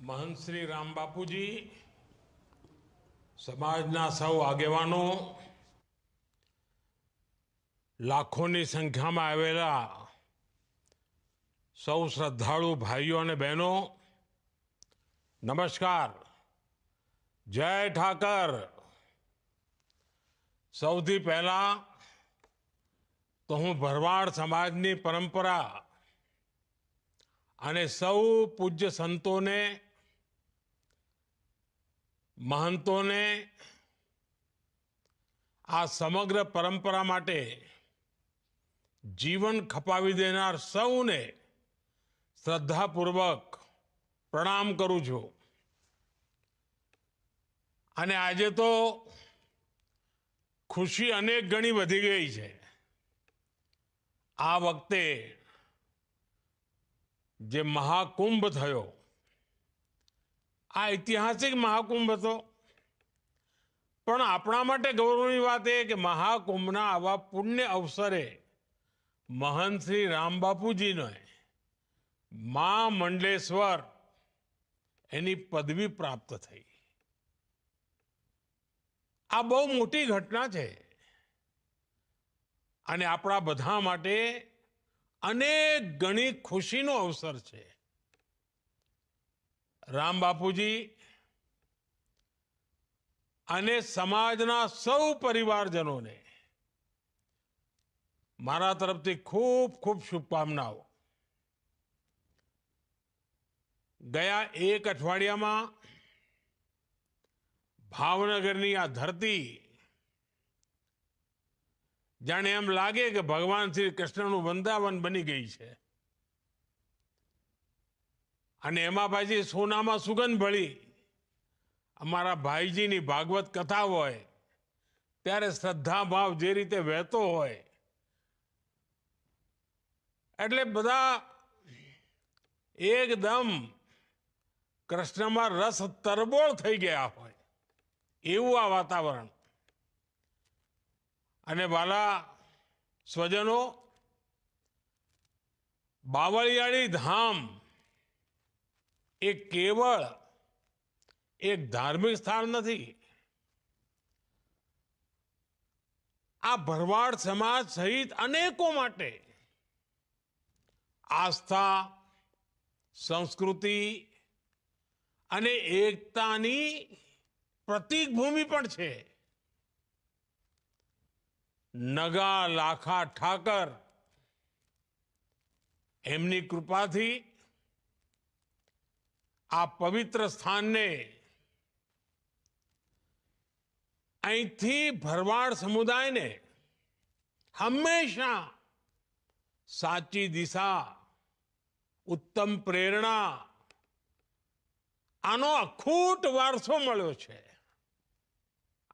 महंत श्री राम बापूजी, समाजना सौ आगेवानो, लाखों संख्या में आवेला सौ श्रद्धालु भाईओ ने बहनों, नमस्कार। जय ठाकर। सौथी पहला तो हूँ भरवाड़ समाजनी परंपरा अने सौ पूज्य संतों ने, महंतों ने आ समग्र परंपरा माटे जीवन खपावी देनार सौने श्रद्धापूर्वक प्रणाम करूं छूं। अने आजे तो खुशी अनेक गणी वधी गई है। आ वखते जे महाकुंभ थयो, आ ऐतिहासिक महाकुंभ हतो, पण आपणा माटे गौरवनी वात ए के महाकुंभना आवा पुण्य अवसरे महंत श्री राम बापूजी ने मां मंडलेश्वर एनी पदवी प्राप्त थई। आ बहु मोटी घटना छे अने आपणा बधा माटे अनेक गणी खुशीनो अवसर छे। राम बापूजी अने समाजना सौ परिवारजनों ने मारा तरफथी खूब खूब शुभकामनाओं। गया एक अठवाडिया में भावनगरनी आ धरती जाने एम लागे कि भगवान श्री कृष्णनु वृंदावन बनी गई है। अने एमा पाછી सोनामां सुगंध भળી अमारा भाईजीनी भागवत कथा होय त्यारे श्रद्धा भाव जे रीते वहेतो होय एटले बधा एकदम कृष्णमां रस तरबोळ थई गया होय एवुं आ वातावरण। अने वाला स्वजनों, बावळियाळी धाम एक केवल एक धार्मिक स्थान नहीं। आ भरवाड़ समाज सहित अनेकों माटे आस्था, संस्कृति अने एकतानी प्रतीक भूमि पण छे। नगा लाखा ठाकर एमनी कृपा थी आ पवित्र स्थान ने अहींथी भरवाड़ समुदाय ने हमेशा साची दिशा, उत्तम प्रेरणा आनो अखूट वारसो मळ्यो छे।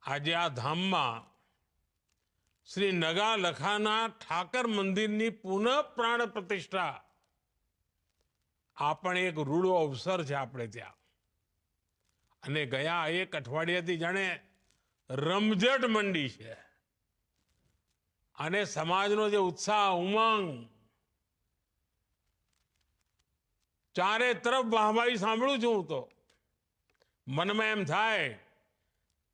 आजे आ धाममां श्री नगा लखाना ठाकर मंदिरनी पुनः प्राण प्रतिष्ठा आ पण एक रूड़ो अवसर छे आपणे त्यां। अने गया एक अठवाडियाथी जाणे रमझट मंडी छे अने समाजनो जे उत्साह, उमंग चारे तरफ वाहवाही सांभळुं छुं तो मनमा एम थाय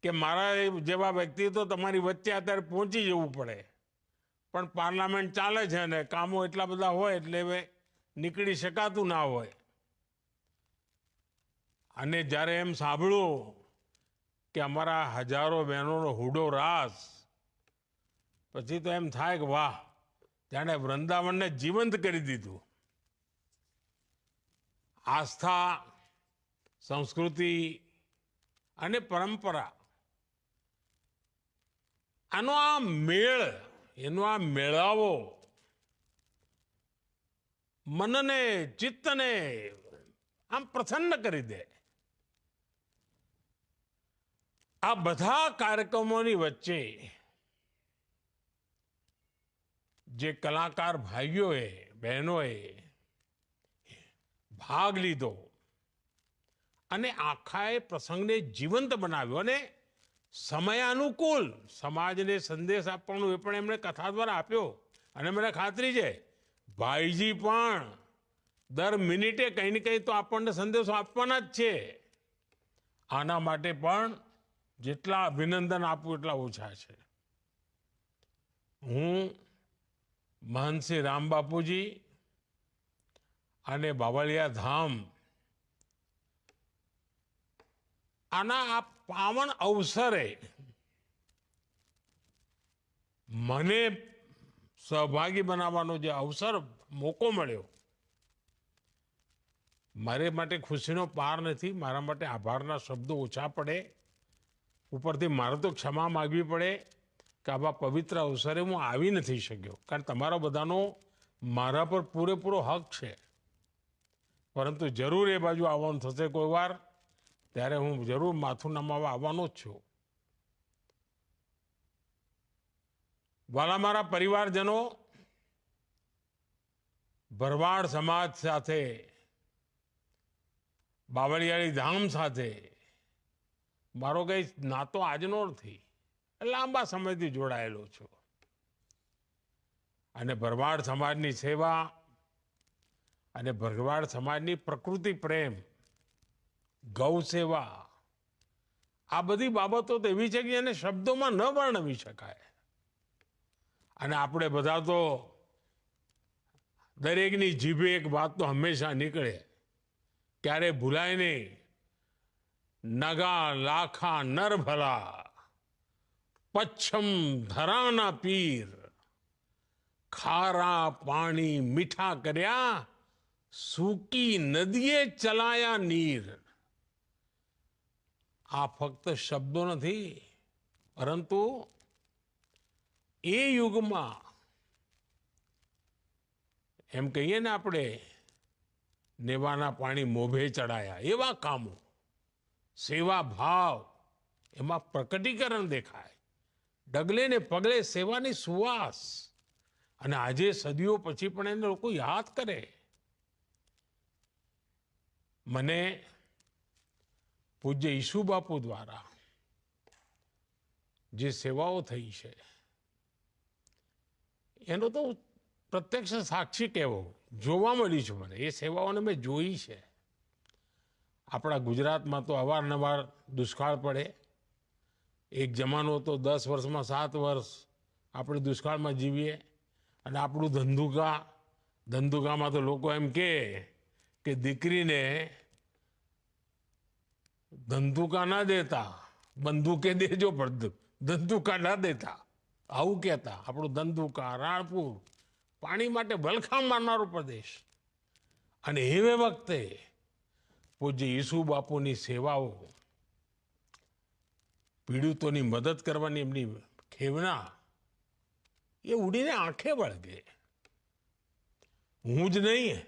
के मारा जेवा व्यक्ति तो तमारी वच्चे अत्यारे पहोंची जवुं पड़े, पण पार्लामेंट चाले छे ने कामो एटला बधा होय एटले हवे નીકળી શકાતું ના હોય। અને જ્યારે એમ સાંભળ્યું કે અમારા હજારો બહેનોનો હુડો રાસ, પછી તો એમ થાય કે વાહ, જાણે વૃંદાવનને જીવંત કરી દીધું। આસ્થા, સંસ્કૃતિ અને પરંપરા આનો આ મેળ, એનો આ મેળાવો मन ने चित्त ने आम प्रसन्न करी दे। आ बधा कार्यक्रमों वच्चे जे कलाकार भाईओ बहनों भाग लीधो अने आखाए प्रसंग ने जीवंत बनाव्यो अने समयानुकूल समाज ने संदेश आपवानो ए पण एमणे कथा द्वारा आप्यो। अने मने खातरी छे भाईजी पण દર મિનિટે કંઈ ને કંઈ તો આપણને સંદેશો આપવાના જ છે. આના માટે પણ જેટલા અભિનંદન આપું એટલા ઓછા છે. હું મહંત શ્રી રામ બાપુજી અને બાવળિયા ધામ આના આ પાવન અવસરે મને સહભાગી બનાવવાનો જે અવસર મોકો મળ્યો, મારે માટે ખુશીનો પાર નથી. મારા માટે આભારના શબ્દો ઓછા પડે. ઉપરથી મારે તો ક્ષમા માગવી પડે કે આવા પવિત્ર અવસરે હું આવી નથી શક્યો, કારણ તમારા બધાનો મારા પર પૂરેપૂરો હક છે. પરંતુ જરૂર એ બાજુ આવવાનું થશે કોઈ વાર, ત્યારે હું જરૂર માથું નમાવા આવવાનો જ છું. વાલા મારા પરિવારજનો, ભરવાડ સમાજ સાથે, બાવળિયાળી ધામ સાથે મારો કઈ નાતો આજનો નથી, લાંબા સમયથી જોડાયેલો છું. અને ભરવાડ સમાજની સેવા અને ભરવાડ સમાજની પ્રકૃતિ પ્રેમ, ગૌ સેવા, આ બધી બાબતો તો એવી છે કે એને શબ્દોમાં ન વર્ણવી શકાય. અને આપણે બધા તો દરેકની જીભે એક વાત તો હંમેશા નીકળે, ક્યારે ભૂલાય નહીં, નગા લાખા નર ભલા, પચ્છમ ધરાના પીર, ખારા પાણી મીઠા કર્યા, સૂકી નદીએ ચલાયા નીર. આ ફક્ત શબ્દો નથી, પરંતુ એ યુગમાં એમ કહીએ ને આપણે, નેવાના પાણી મોભે ચડાયા, એવા કામો, સેવા ભાવ એમાં પ્રકટીકરણ દેખાય. ડગલે ને પગલે સેવાની સુવાસ. અને આજે સદીઓ પછી પણ એને લોકો યાદ કરે. મને પૂજ્ય ઈસુ બાપુ દ્વારા જે સેવાઓ થઈ છે એનો તો પ્રત્યક્ષ સાક્ષી કહેવો, જોવા મળી છે મને. એ સેવાઓને મેં જોઈ છે. આપણા ગુજરાતમાં તો અવારનવાર દુષ્કાળ પડે. એક જમાનો તો 10 વર્ષમાં 7 વર્ષ આપણે દુષ્કાળમાં જીવીએ. અને આપણું ધંધુકામાં તો લોકો એમ કે દીકરીને ધંધુકા ના દેતા, બંદૂકે દેજો પણ ધંધુકા ના દેતા, આવું કહેતા. આપણું ધંધુકા, રાણપુર પાણી માટે વલખામ મારનારો પ્રદેશ. અને એવે વખતે પૂજ્ય ઈસુ બાપુની સેવાઓ, પીડિતોની મદદ કરવાની એમની ખેવના, એ ઉડીને આંખે વળગે. હું જ નહીં,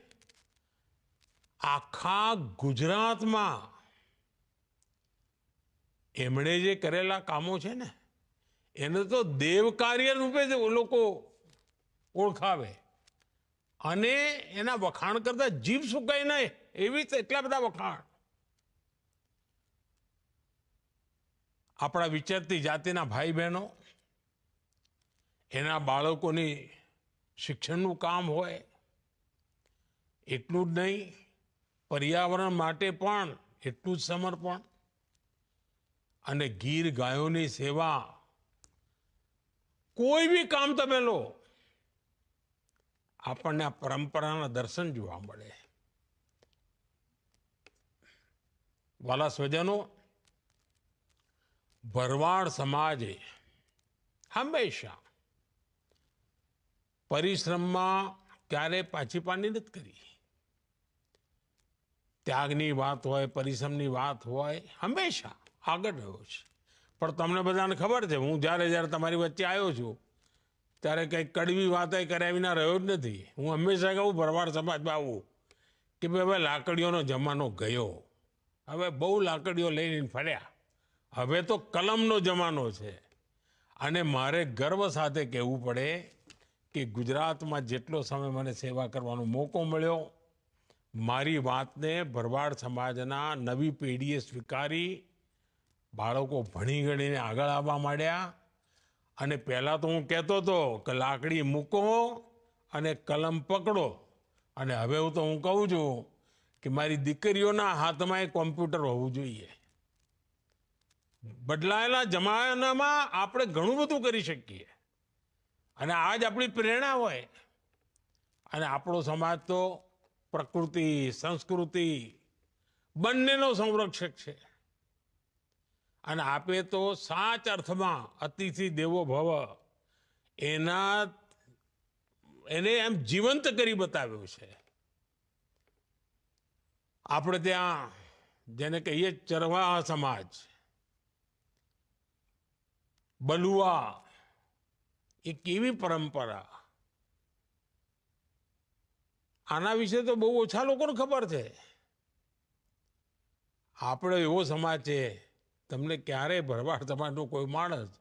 આખા ગુજરાતમાં એમણે જે કરેલા કામો છે ને, એને તો દેવ કાર્ય રૂપે લોકો ઓળખાવે. અને એના વખાણ કરતા જીભ સુકાય નહીં, એવી એટલા બધા વખાણ. આપણા વિચરતી જાતિના ભાઈ બહેનો, એના બાળકોની શિક્ષણનું કામ હોય, એટલું જ નહીં, પર્યાવરણ માટે પણ એટલું જ સમર્પણ. અને ગીર ગાયોની સેવા, કોઈ બી કામ તમે લો, આપણને આ પરંપરાના દર્શન જોવા મળે. વાલા સ્વજનો, ભરવાડ સમાજે હંમેશા પરિશ્રમમાં ક્યારે પાછી પાની નથી કરી. ત્યાગની વાત હોય, પરિશ્રમની વાત હોય, હંમેશા આગળ રહ્યો છે. પણ તમને બધાને ખબર છે, હું જ્યારે તમારી વચ્ચે આવ્યો છું ત્યારે કંઈક કડવી વાત કર્યા વિના રહ્યો જ નથી. હું હંમેશા કહું ભરવાડ સમાજમાં આવું કે ભાઈ હવે લાકડીઓનો જમાનો ગયો. હવે બહુ લાકડીઓ લઈને ફર્યા. હવે તો કલમનો જમાનો છે. અને મારે ગર્વ સાથે કહેવું પડે કે ગુજરાતમાં જેટલો સમય મને સેવા કરવાનો મોકો મળ્યો, મારી વાતને ભરવાડ સમાજના નવી પેઢીએ સ્વીકારી. બાળકો ભણી ગણીને આગળ આવવા માંડ્યા. અને પહેલાં તો હું કહેતો હતો કે લાકડી મૂકો અને કલમ પકડો, અને હવે તો હું કહું છું કે મારી દીકરીઓના હાથમાં એક કોમ્પ્યુટર હોવું જોઈએ. બદલાયેલા જમાનામાં આપણે ઘણું બધું કરી શકીએ અને આજ આપણી પ્રેરણા હોય. અને આપણો સમાજ તો પ્રકૃતિ સંસ્કૃતિ બંનેનો સંરક્ષક છે. અને આપે તો સાચ અર્થમાં અતિથિ દેવો ભવ એને એમ જીવંત કરી બતાવ્યું છે. આપણે ત્યાં જેને કહીએ ચરવાહ સમાજ, બલુઆ, એ કેવી પરંપરા, આના વિશે તો બહુ ઓછા લોકોને ખબર છે. આપણો એવો સમાજ છે, તમને ક્યારેય ભરવાડ સમાજનો કોઈ માણસ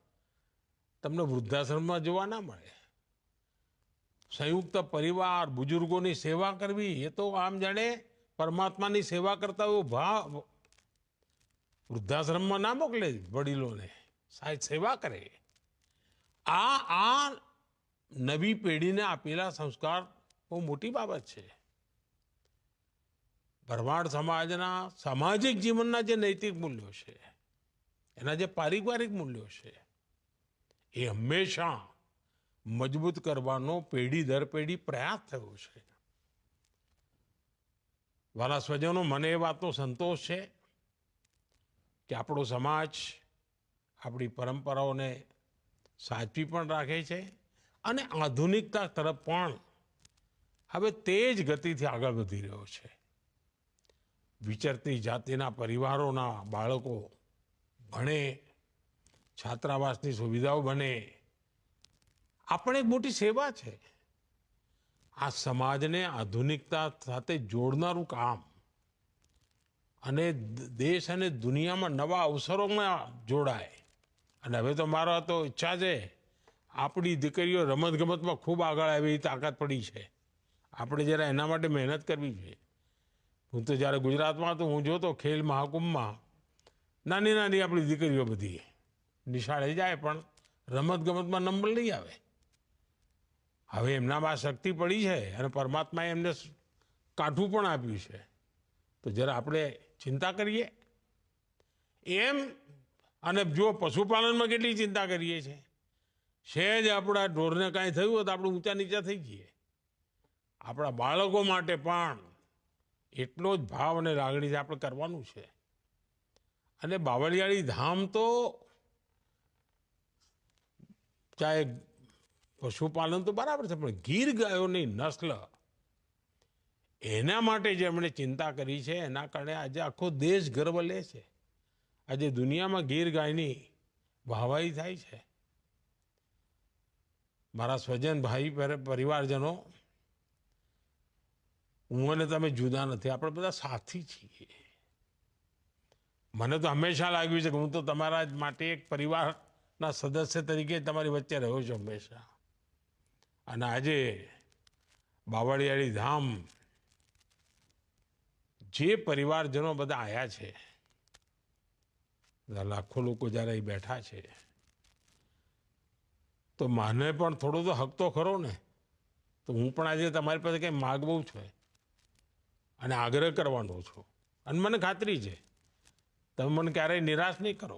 તમને વૃદ્ધાશ્રમમાં જોવા ના મળે. સંયુક્ત પરિવાર, બુજુર્ગોની સેવા કરવી, એ તો આમ જાણે પરમાત્માની સેવા કરતા એવો ભાવ. વૃદ્ધાશ્રમમાં ના મોકલે વડીલોને, સાહેબ સેવા કરે. આ નવી પેઢીને આપેલા સંસ્કાર બહુ મોટી બાબત છે. ભરવાડ સમાજના સામાજિક જીવનના જે નૈતિક મૂલ્યો છે, એના જે પારિવારિક મૂલ્યો છે, એ હંમેશા મજબૂત કરવાનો પેઢી દર પેઢી પ્રયાસ થયો છે. વાલા સ્વજનો, મને એ વાતનો સંતોષ છે કે આપણો સમાજ આપણી પરંપરાઓને સાચવી પણ રાખે છે અને આધુનિકતા તરફ પણ હવે તેજ ગતિથી આગળ વધી રહ્યો છે. વિચરતી જાતિના પરિવારોના બાળકો ભણે, છાત્રાવાસની સુવિધાઓ બને, આપણે એક મોટી સેવા છે. આ સમાજને આધુનિકતા સાથે જોડનારું કામ અને દેશ અને દુનિયામાં નવા અવસરોમાં જોડાય. અને હવે તો મારા તો ઈચ્છા છે, આપણી દીકરીઓ રમતગમતમાં ખૂબ આગળ આવે એવી તાકાત પડી છે. આપણે જરા એના માટે મહેનત કરવી જોઈએ. હું તો જ્યારે ગુજરાતમાં હતો, હું જોતો ખેલ મહાકુંભમાં નાની નાની આપણી દીકરીઓ બધી નિશાળે જાય પણ રમતગમતમાં નંબર નહીં આવે. હવે એમનામાં શક્તિ પડી છે અને પરમાત્માએ એમને કાઠું પણ આપ્યું છે. તો જરા આપણે ચિંતા કરીએ એમ. અને જો પશુપાલનમાં કેટલી ચિંતા કરીએ છીએ. સહેજ આપણા ઢોરને કાંઈ થયું હોય તો આપણે ઊંચા નીચા થઈ જઈએ. આપણા બાળકો માટે પણ એટલો જ ભાવ અને લાગણી આપણે કરવાનું છે. અને બાવળિયાળી ધામ તો ચાહે પશુપાલન તો બરાબર છે, પણ ગીર ગાયોની નસ્લ એના માટે જે એમણે ચિંતા કરી છે, એના કારણે આજે આખો દેશ ગર્વ લે છે. આજે દુનિયામાં ગીર ગાયની વાહવાહી થાય છે. મારા સ્વજન ભાઈ પરિવારજનો, હું અને તમે જુદા નથી, આપણે બધા સાથી છીએ. મને તો હંમેશા લાગ્યું છે કે હું તો તમારા માટે એક પરિવારના સદસ્ય તરીકે તમારી વચ્ચે રહ્યો છું હંમેશા. અને આજે બાવળિયાળી ધામ જે પરિવારજનો બધા આવ્યા છે, લાખો લોકો જ્યારે અહીં બેઠા છે, તો મને પણ થોડો તો હક તો ખરો ને. તો હું પણ આજે તમારી પાસે કંઈ માગવું છે અને આગ્રહ કરવાનો છું. અને મને ખાતરી છે તમે મને ક્યારેય નિરાશ નહીં કરો.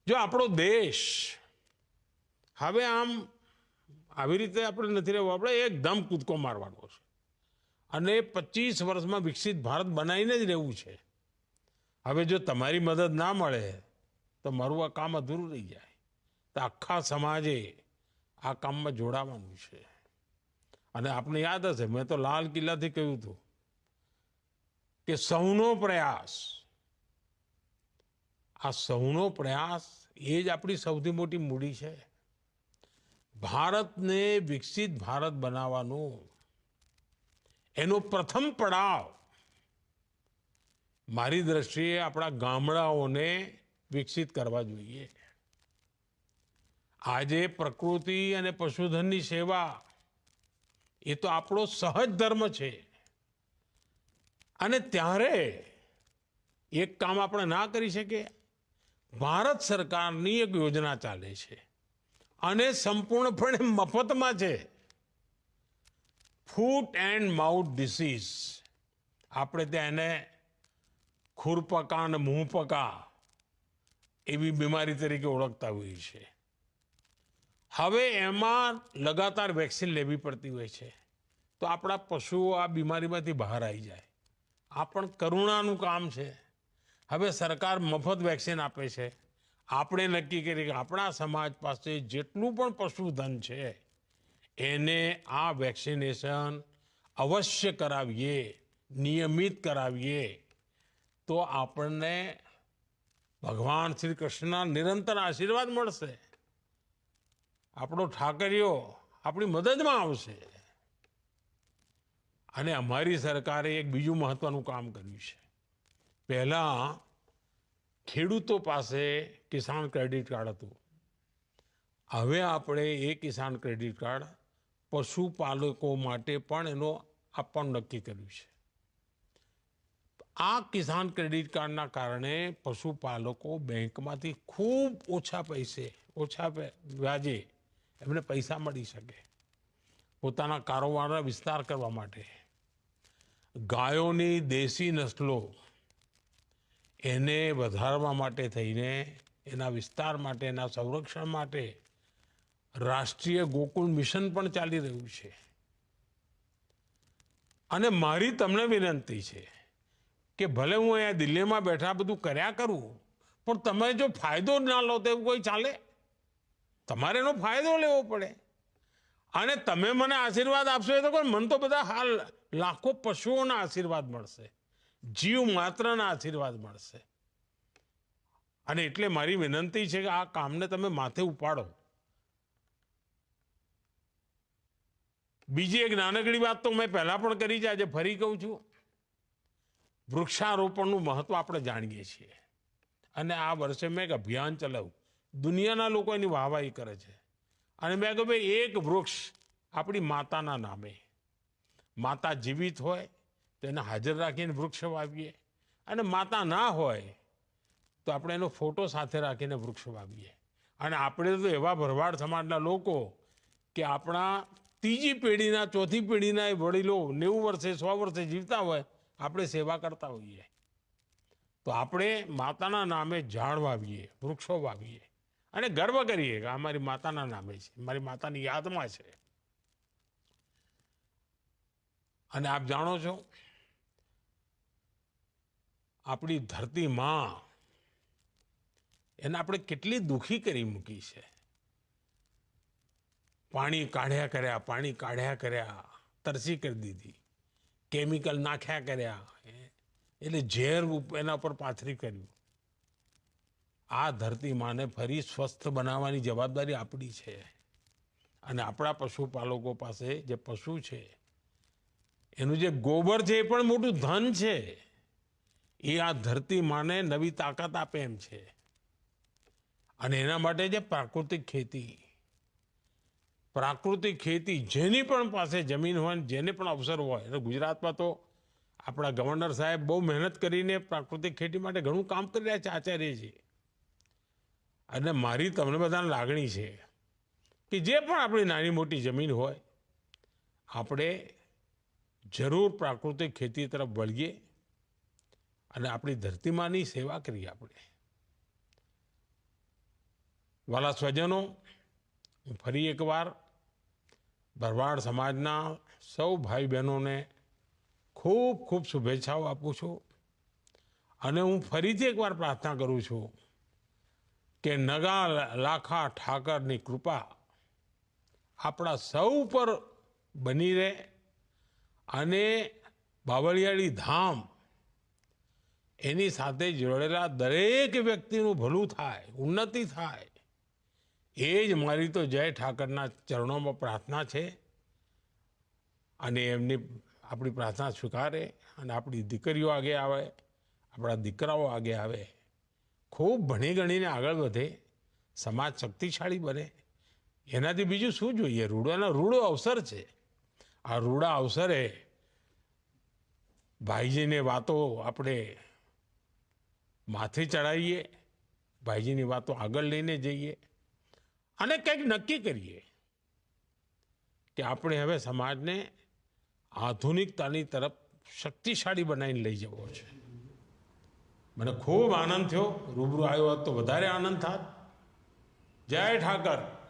જો આપણો દેશ હવે આમ આવી રીતે આપણે નથી રહેવું, આપણે એકદમ કૂદકો મારવાનો છે અને 25 વર્ષમાં વિકસિત ભારત બનાવીને જ રહેવું છે. હવે જો તમારી મદદ ના મળે તો મારું આ કામ અધૂરું રહી જાય. તો આખા સમાજે આ કામમાં જોડાવાનું છે. અને આપને યાદ હશે, મેં તો લાલ કિલ્લાથી કહ્યું હતું કે સૌનો પ્રયાસ, આ સૌનો પ્રયાસ એ જ આપણી સૌથી મોટી મૂડી છે. ભારતને વિકસિત ભારત બનાવવાનું એનો પ્રથમ પડાવ મારી દ્રષ્ટિએ આપણા ગામડાઓને વિકસિત કરવા જોઈએ. આજે પ્રકૃતિ અને પશુધનની સેવા એ તો આપણો સહજ ધર્મ છે. અને ત્યારે એક કામ આપણે ના કરી શકીએ. ભારત સરકારની એક યોજના ચાલે છે અને સંપૂર્ણપણે મફતમાં છે. ફૂટ એન્ડ માઉથ ડિસીઝ, આપણે ત્યાં એને ખુરપકા અને મુંહપકા એવી બીમારી તરીકે ઓળખતા હોઈએ છીએ. હવે એમાં લગાતાર વેક્સિન લેવી પડતી હોય છે, તો આપણા પશુઓ આ બીમારીમાંથી બહાર આવી જાય. આ પણ કરુણાનું કામ છે. હવે સરકાર મફત વેક્સિન આપે છે. આપણે નક્કી કરીએ કે આપણા સમાજ પાસે જેટલું પણ પશુધન છે એને આ વેક્સિનેશન અવશ્ય કરાવીએ, નિયમિત કરાવીએ, તો આપણને ભગવાન શ્રી કૃષ્ણના નિરંતર આશીર્વાદ મળશે. આપણો ઠાકરિયો આપણી મદદમાં આવશે. અને અમારી સરકારે એક બીજું મહત્વનું કામ કર્યું છે. પહેલાં ખેડૂતો પાસે કિસાન ક્રેડિટ કાર્ડ હતું. હવે આપણે એ કિસાન ક્રેડિટ કાર્ડ પશુપાલકો માટે પણ એનો આપવાનું નક્કી કર્યું છે. આ કિસાન ક્રેડિટ કાર્ડના કારણે પશુપાલકો બેંકમાંથી ખૂબ ઓછા પૈસે, ઓછા વ્યાજે એમને પૈસા મળી શકે પોતાના કારોબારનો વિસ્તાર કરવા માટે. ગાયોની દેશી નસલો એને વધારવા માટે થઈને, એના વિસ્તાર માટે, એના સંરક્ષણ માટે રાષ્ટ્રીય ગોકુળ મિશન પણ ચાલી રહ્યું છે. અને મારી તમને વિનંતી છે કે ભલે હું અહીંયા દિલ્હીમાં બેઠા બધું કર્યા કરું, પણ તમે જો ફાયદો ના લો તો એવું કોઈ ચાલે? તમારે એનો ફાયદો લેવો પડે. અને તમે મને આશીર્વાદ આપશો એ તો કોઈ, મને તો બધા હાલ લાખો પશુઓના આશીર્વાદ મળશે, જીવ માત્રના આશીર્વાદ મળશે. અને એટલે મારી વિનંતી છે કે આ કામને તમે માથે ઉપાડો. બીજી એક નાનકડી વાત તો મેં પહેલા પણ કરી છે, આજે ફરી કહું છું. વૃક્ષારોપણનું મહત્વ આપણે જાણીએ છીએ. અને આ વર્ષે મેં એક અભિયાન ચલાવ્યું. દુનિયાના લોકો એની વાહવાહી કરે છે. અને મેં કહ્યું ભાઈ, એક વૃક્ષ આપણી માતાના નામે, માતા જીવિત હોય તો એને હાજર રાખીને વૃક્ષ વાવીએ, અને માતા ના હોય તો આપણે એનો ફોટો સાથે રાખીને વૃક્ષ વાવીએ. અને આપણે તો એવા ભરવાડ સમાજના લોકો કે આપણા ત્રીજી પેઢીના, ચોથી પેઢીના એ વડીલો 90 વર્ષે 100 વર્ષે જીવતા હોય, આપણે સેવા કરતા હોઈએ, તો આપણે માતાના નામે ઝાડ વાવીએ, વૃક્ષો વાવીએ અને ગર્વ કરીએ કે અમારી માતાના નામે છે, મારી માતાની યાદમાં છે. અને આપ જાણો છો, આપણી ધરતી માં, એને આપણે કેટલી દુખી કરી મૂકી છે. પાણી કાઢ્યા કર્યા, તરસી કરી દીધી, કેમિકલ નાખ્યા કર્યા, એટલે ઝેર એના પર પાથરી કર્યું. આ ધરતી માને ફરી સ્વસ્થ બનાવવાની જવાબદારી આપણી છે. અને આપણા પશુપાલકો પાસે જે પશુ છે એનું જે ગોબર છે એ પણ મોટું ધન છે. એ આ ધરતી માને નવી તાકાત આપે એમ છે. અને એના માટે જે પ્રાકૃતિક ખેતી જેની પણ પાસે જમીન હોય, જેને પણ અવસર હોય, એટલે ગુજરાતમાં તો આપણા ગવર્નર સાહેબ બહુ મહેનત કરીને પ્રાકૃતિક ખેતી માટે ઘણું કામ કરી રહ્યા છે, આચાર્યજી. અને મારી તમને બધાને લાગણી છે કે જે પણ આપણી નાની મોટી જમીન હોય, આપણે જરૂર પ્રાકૃતિક ખેતી તરફ વળીએ અને આપણી ધરતીમાની સેવા કરીએ. આપણે વાલા સ્વજનો, હું ફરી એકવાર ભરવાડ સમાજના સૌ ભાઈ બહેનોને ખૂબ ખૂબ શુભેચ્છાઓ આપું છું. અને હું ફરીથી એકવાર પ્રાર્થના કરું છું કે નગા લાખા ઠાકરની કૃપા આપણા સૌ પર બની રહે, અને બાવળિયાળી ધામ એની સાથે જોડેલા દરેક વ્યક્તિનું ભલું થાય, ઉન્નતિ થાય, એ જ મારી તો જય ઠાકરના ચરણોમાં પ્રાર્થના છે. અને એમની આપણી પ્રાર્થના સ્વીકારે, અને આપણી દીકરીઓ આગે આવે, આપણા દીકરાઓ આગે આવે, ખૂબ ભણી ગણીને આગળ વધે, સમાજ શક્તિશાળી બને. એનાથી બીજું શું જોઈએ? રૂડો અવસર છે. આ રૂડા અવસરે ભાઈજીની વાતો આપણે માથે ચડાવીએ, ભાઈજીની વાતો આગળ લઈને જઈએ, અને કંઈક નક્કી કરીએ કે આપણે હવે સમાજને આધુનિકતાની તરફ શક્તિશાળી બનાવીને લઈ જવો છે. મને ખૂબ આનંદ થયો. રૂબરૂ આવ્યો હોત તો વધારે આનંદ થાત. જય ઠાકર.